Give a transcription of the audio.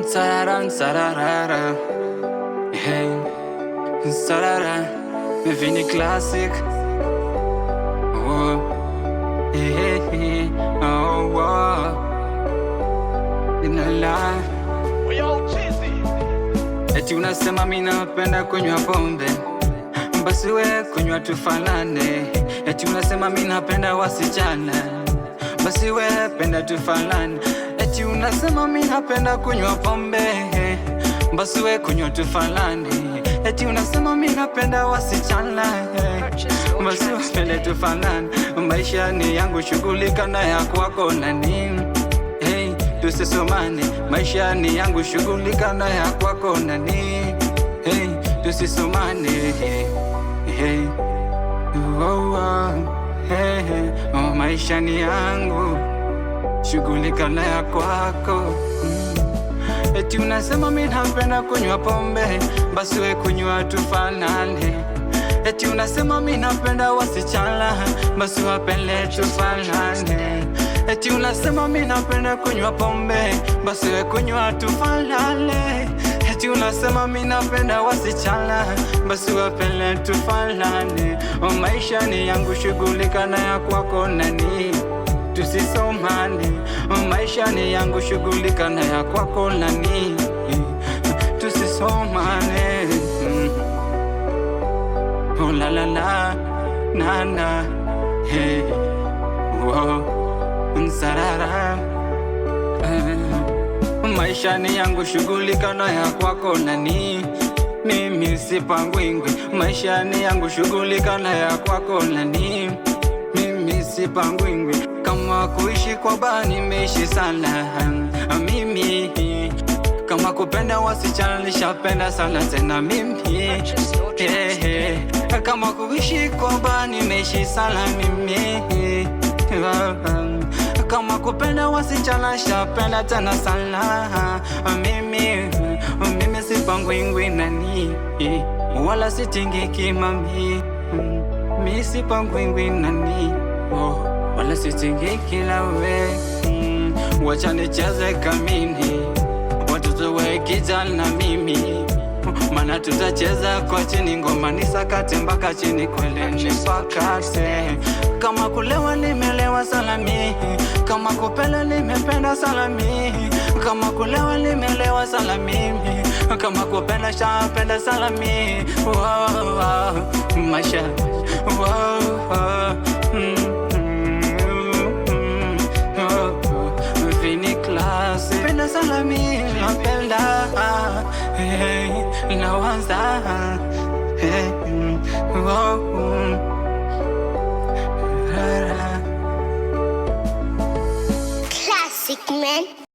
Sarara, sarara, hey, sarara, Vini Classic. Oh, hey, hey, oh, oh, inala. Eti unasema mimi napenda kunywa pombe, basi we kunywa tufanane. Eti unasema mimi napenda wasichana, basi we penda tufanane. Eti unasema mimi napenda kunywa pombe, basi we kunywa tufanane. Eti unasema mimi napenda wasichana, basi we penda tufanane. Maisha ni yangu, shughulika na ya kwako nani. Hey, tusisomane. Maisha ni yangu, shughulika na ya kwako nani. Hey, tusisomane. Hey, oh, oh, hey, hey. Oh, maisha ni yangu, shughulika na ya kwako. Eti unasema mimi napenda kunywa pombe, basi we kunywa tufanane. Eti unasema mimi napenda wasichana, basi wapende tufanane. Eti unasema mimi napenda kunywa pombe, basi we kunywa tufanane. Eti unasema mimi napenda wasichana, basi wapende tufanane. Maisha ni yangu, shughulika na ya kwako nani. Tusisomane. Maisha ni yangu, shughulika na ya kwako nani. Tusisomane. Oh la la la, na na, hey, wow, sarara. Maisha ni yangu, shughulika na ya kwako nani. Mimi sipangwingwi. Maisha ni yangu, shughulika na ya kwako nani. Mimi sipangwingwi. Kama kuishi kwa baa nimeishi sana mimi. Kama kupenda wasichana nishapenda sana tena mimi. Kama kuishi kwa baa nimeishi sana mimi. Kama kupenda wasichana nishapenda tena sana mimi. Mimi sipangwingwi nani, wala sitingiki mami. Mimi sipangwingwi nani, wala sitingiki lawe. Wacha nicheze kamini, watoto we kijana na mimi. Mana tutacheza kwa chini, ngoma nisakate mpaka chini kwele nipakate. Kama kulewa nimelewa salami, kama kupenda nimependa salami. Kama kulewa nimelewa salami, kama kupenda shapenda salami. Wow, wow, maisha, wow, wow. Vini Classic. Penda salami, napenda, hey, nawanza, hey, wow. Classic man.